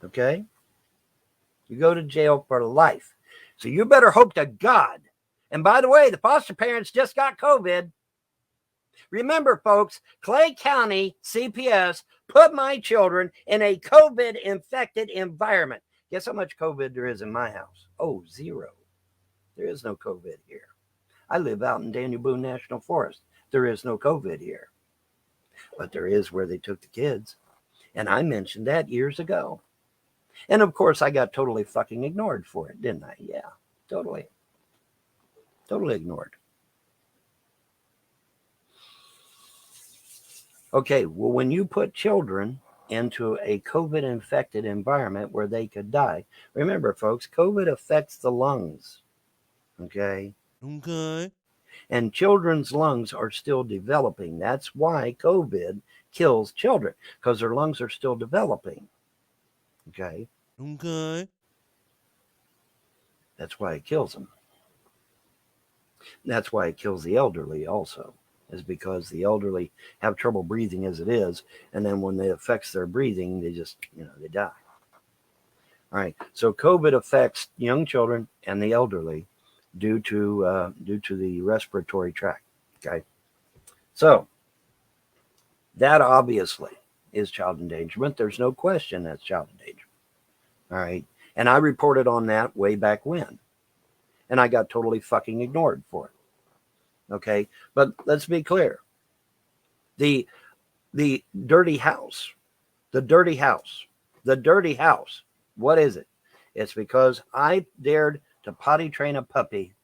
Okay? You go to jail for life. So you better hope to God. And by the way, the foster parents just got COVID. Remember, folks, Clay County CPS put my children in a COVID infected environment. Guess how much COVID there is in my house? Oh, zero. There is no COVID here. I live out in Daniel Boone National Forest. There is no COVID here. But there is where they took the kids. And I mentioned that years ago. And of course, I got totally fucking ignored for it, didn't I? Yeah, totally. Totally ignored. Okay, well, when you put children into a COVID infected environment where they could die, remember, folks, COVID affects the lungs. Okay? Okay. And children's lungs are still developing. That's why COVID kills children, because their lungs are still developing. Okay? Okay. That's why it kills them. That's why it kills the elderly also, is because the elderly have trouble breathing as it is, and then when it affects their breathing, they just, they die. All right, so COVID affects young children and the elderly due to the respiratory tract. Okay, so that obviously is child endangerment. There's no question that's child endangerment. All right, and I reported on that way back when, and I got totally fucking ignored for it. Okay, but let's be clear. The dirty house, the dirty house, the dirty house. What is it? It's because I dared to potty train a puppy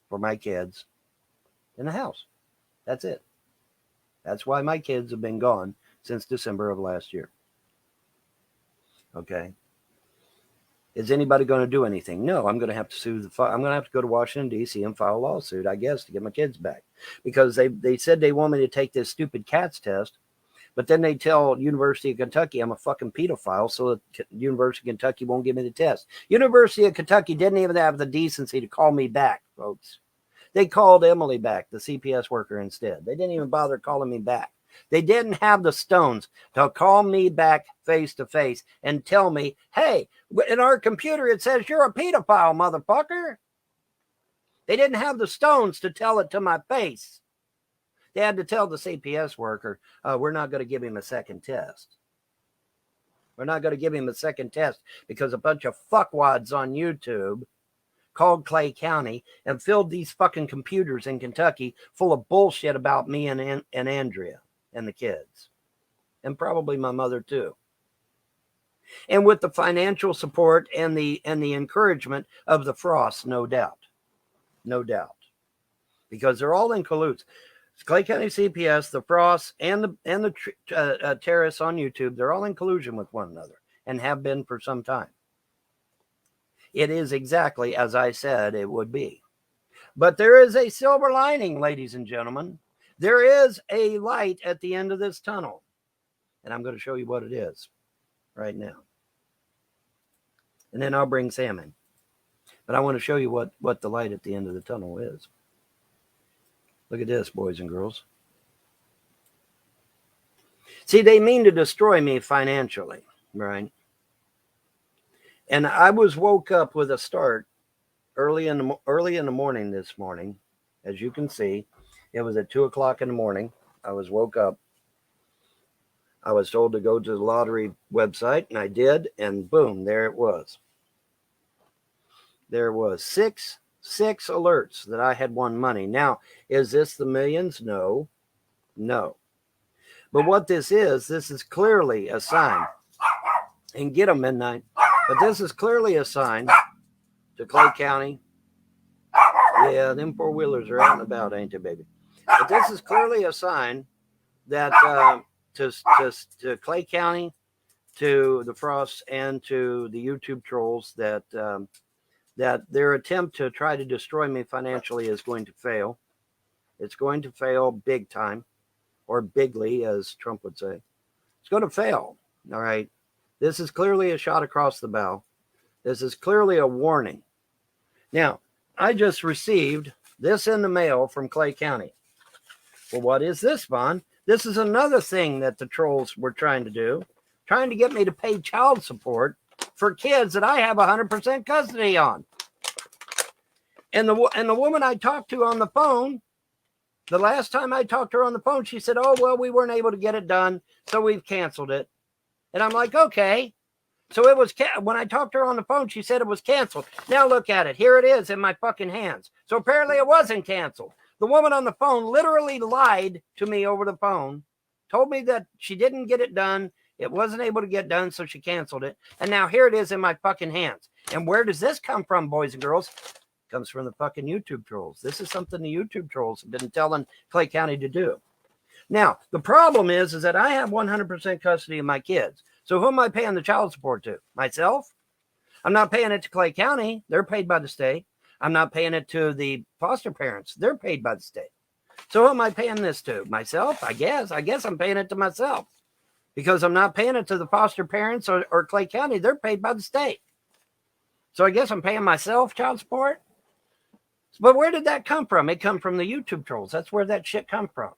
for my kids in the house. That's it. That's why my kids have been gone since December of last year. Okay. Is anybody going to do anything? No, I'm going to have to sue I'm going to have to go to Washington, D.C. and file a lawsuit, I guess, to get my kids back. Because they said they want me to take this stupid CATS test, but then they tell University of Kentucky I'm a fucking pedophile, so the University of Kentucky won't give me the test. University of Kentucky didn't even have the decency to call me back, folks. They called Emily back, the CPS worker, instead. They didn't even bother calling me back. They didn't have the stones to call me back face to face and tell me, hey, in our computer it says you're a pedophile, motherfucker. They didn't have the stones to tell it to my face. They had to tell the CPS worker, we're not going to give him a second test. We're not going to give him a second test because a bunch of fuckwads on YouTube called Clay County and filled these fucking computers in Kentucky full of bullshit about me and Andrea and the kids, and probably my mother too. And with the financial support and the encouragement of the Frosts, no doubt, because they're all in cahoots. Clay County CPS, the Frosts, and the terrorists on YouTube, they're all in collusion with one another and have been for some time. It is exactly as I said it would be. But there is a silver lining, ladies and gentlemen. There is a light at the end of this tunnel. And I'm going to show you what it is right now. And then I'll bring Sam in. But I want to show you what the light at the end of the tunnel is. Look at this, boys and girls. See, they mean to destroy me financially, right? And I was woke up with a start early in the morning this morning. As you can see, it was at 2:00 in the morning. I was woke up. I was told to go to the lottery website, and I did, and boom, there it was. There was six alerts that I had won money. Now, is this the millions? No. But what this is clearly a sign. And get them midnight. But this is clearly a sign to Clay County. Yeah, them four-wheelers are out and about, ain't they, baby? But this is clearly a sign that to Clay County, to the Frosts, and to the YouTube trolls that their attempt to try to destroy me financially is going to fail. It's going to fail big time, or bigly, as Trump would say. It's going to fail, all right? This is clearly a shot across the bow. This is clearly a warning. Now, I just received this in the mail from Clay County. Well, what is this, Vaughn? This is another thing that the trolls were trying to do, trying to get me to pay child support for kids that I have 100% custody on. And the woman I talked to on the phone, the last time I talked to her on the phone, she said, oh, well, we weren't able to get it done, so we've canceled it. And I'm like, okay. So it was, when I talked to her on the phone, she said it was canceled. Now look at it. Here it is in my fucking hands. So apparently it wasn't canceled. The woman on the phone literally lied to me over the phone, told me that she didn't get it done. It wasn't able to get done, so she canceled it. And now here it is in my fucking hands. And where does this come from, boys and girls? It comes from the fucking YouTube trolls. This is something the YouTube trolls have been telling Clay County to do. Now, the problem is that I have 100% custody of my kids. So who am I paying the child support to? Myself? I'm not paying it to Clay County. They're paid by the state. I'm not paying it to the foster parents. They're paid by the state. So who am I paying this to? Myself, I guess. I guess I'm paying it to myself because I'm not paying it to the foster parents or Clay County. They're paid by the state. So I guess I'm paying myself child support. But where did that come from? It come from the YouTube trolls. That's where that shit come from.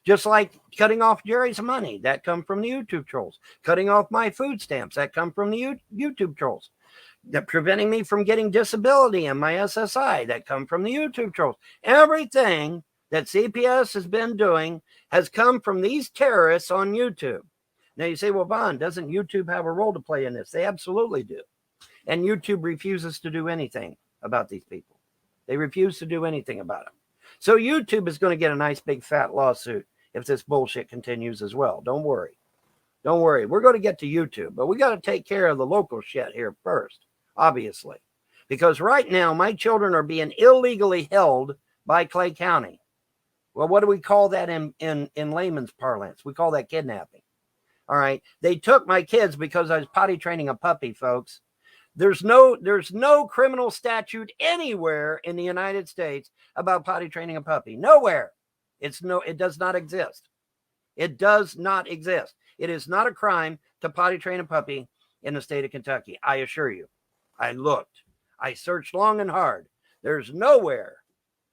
Just like cutting off Jerry's money, that come from the YouTube trolls. Cutting off my food stamps, that come from the YouTube trolls. That preventing me from getting disability and my SSI, that come from the YouTube trolls. Everything that CPS has been doing has come from these terrorists on YouTube. Now you say, well, Von, doesn't YouTube have a role to play in this? They absolutely do. And YouTube refuses to do anything about these people. They refuse to do anything about them. So YouTube is going to get a nice big fat lawsuit if this bullshit continues as well. Don't worry. Don't worry. We're going to get to YouTube, but we got to take care of the local shit here first, obviously. Because right now, my children are being illegally held by Clay County. Well, what do we call that in layman's parlance? We call that kidnapping. All right. They took my kids because I was potty training a puppy, folks. There's no criminal statute anywhere in the United States about potty training a puppy. Nowhere. It does not exist. It does not exist. It is not a crime to potty train a puppy in the state of Kentucky. I assure you. I looked. I searched long and hard. There's nowhere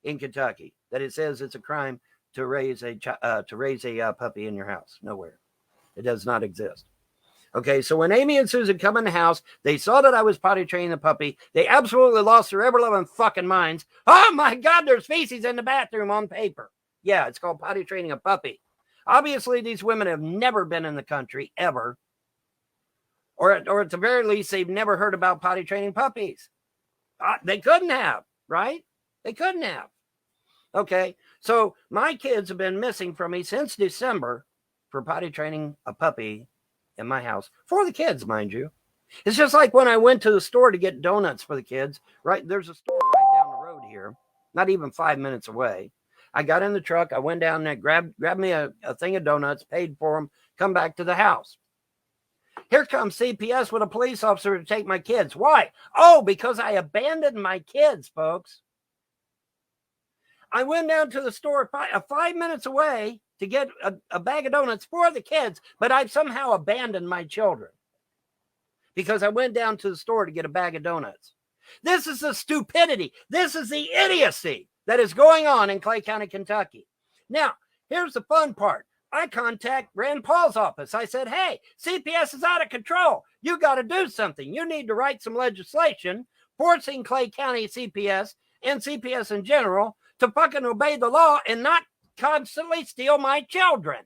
in Kentucky that it says it's a crime to raise a puppy in your house. Nowhere. It does not exist. Okay, so when Amy and Susan come in the house, they saw that I was potty training the puppy. They absolutely lost their ever-loving fucking minds. Oh, my God, there's feces in the bathroom on paper. Yeah, it's called potty training a puppy. Obviously, these women have never been in the country, ever. Or at the very least, they've never heard about potty training puppies. They couldn't have, right? They couldn't have. Okay, so my kids have been missing from me since December for potty training a puppy in my house. For the kids, mind you. It's just like when I went to the store to get donuts for the kids, right? There's a store right down the road here, not even 5 minutes away. I got in the truck. I went down there, grabbed me a thing of donuts, paid for them, come back to the house. Here comes CPS with a police officer to take my kids. Why? Oh, because I abandoned my kids, folks. I went down to the store 5 minutes away to get a bag of donuts for the kids, but I've somehow abandoned my children because I went down to the store to get a bag of donuts. This is the stupidity. This is the idiocy that is going on in Clay County, Kentucky. Now, here's the fun part. I contact Rand Paul's office. I said, hey, CPS is out of control. You got to do something. You need to write some legislation forcing Clay County CPS and CPS in general to fucking obey the law and not constantly steal my children.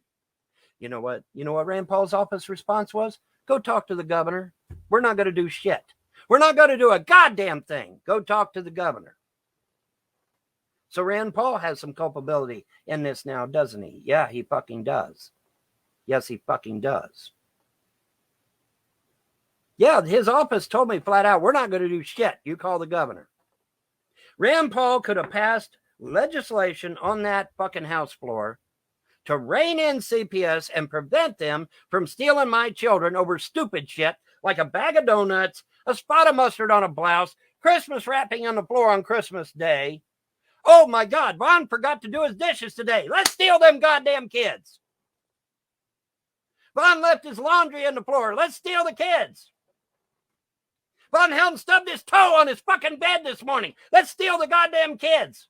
You know what? You know what Rand Paul's office response was? Go talk to the governor. We're not going to do shit. We're not going to do a goddamn thing. Go talk to the governor. So Rand Paul has some culpability in this now, doesn't he? Yeah, he fucking does. Yes, he fucking does. Yeah, his office told me flat out, we're not going to do shit. You call the governor. Rand Paul could have passed legislation on that fucking House floor to rein in CPS and prevent them from stealing my children over stupid shit like a bag of donuts, a spot of mustard on a blouse, Christmas wrapping on the floor on Christmas Day. Oh my God, Von forgot to do his dishes today. Let's steal them goddamn kids. Von left his laundry on the floor. Let's steal the kids. Vonhelton stubbed his toe on his fucking bed this morning. Let's steal the goddamn kids.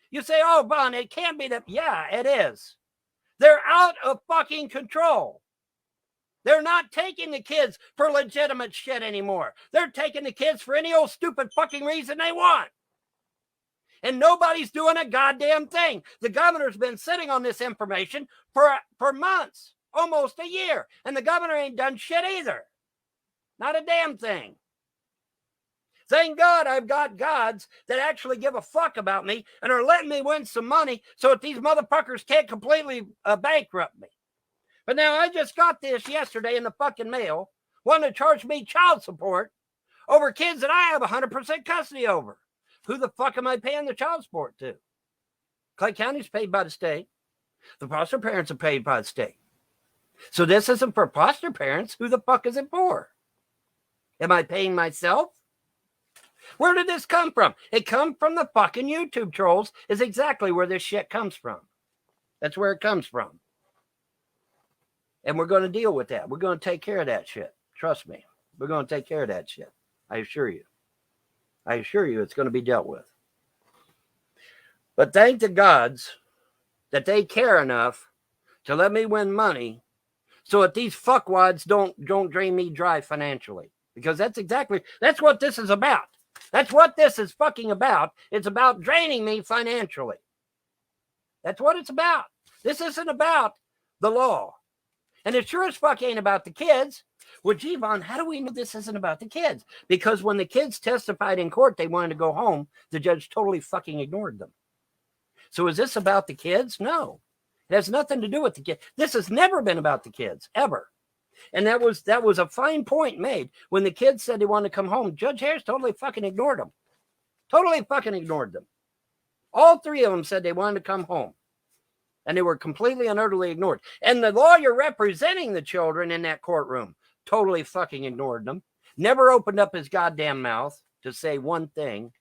You say, oh, Von, it can't be that. Yeah, it is. They're out of fucking control. They're not taking the kids for legitimate shit anymore. They're taking the kids for any old stupid fucking reason they want. And nobody's doing a goddamn thing. The governor's been sitting on this information for months, almost a year. And the governor ain't done shit either. Not a damn thing. Thank God I've got gods that actually give a fuck about me and are letting me win some money so that these motherfuckers can't completely bankrupt me. But now I just got this yesterday in the fucking mail, wanting to charge me child support over kids that I have 100% custody over. Who the fuck am I paying the child support to? Clay County's paid by the state. The foster parents are paid by the state. So this isn't for foster parents. Who the fuck is it for? Am I paying myself? Where did this come from? It comes from the fucking YouTube trolls is exactly where this shit comes from. That's where it comes from. And we're going to deal with that. We're going to take care of that shit. Trust me. We're going to take care of that shit. I assure you. I assure you it's going to be dealt with. But thank the gods that they care enough to let me win money so that these fuckwads don't drain me dry financially. Because that's what this is about. That's what this is fucking about. It's about draining me financially. That's what it's about. This isn't about the law. And it sure as fuck ain't about the kids. Well, gee, Vaughn, how do we know this isn't about the kids? Because when the kids testified in court, they wanted to go home. The judge totally fucking ignored them. So is this about the kids? No. It has nothing to do with the kids. This has never been about the kids, ever. And that was a fine point made. When the kids said they wanted to come home, Judge Harris totally fucking ignored them. Totally fucking ignored them. All three of them said they wanted to come home. And they were completely and utterly ignored. And the lawyer representing the children in that courtroom totally fucking ignored them. Never opened up his goddamn mouth to say one thing.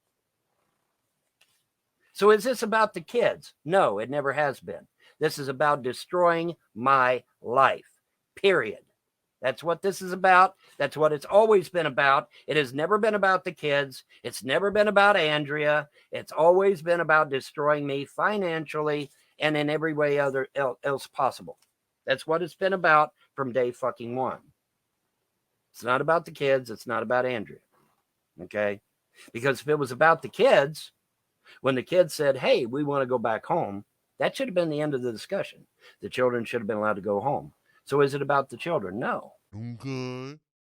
So is this about the kids? No, it never has been. This is about destroying my life. Period. That's what this is about. That's what it's always been about. It has never been about the kids. It's never been about Andrea. It's always been about destroying me financially and in every way else possible. That's what it's been about from day fucking one. It's not about the kids. It's not about Andrea. Okay? Because if it was about the kids, when the kids said, hey, we want to go back home, that should have been the end of the discussion. The children should have been allowed to go home. So is it about the children? No. Okay.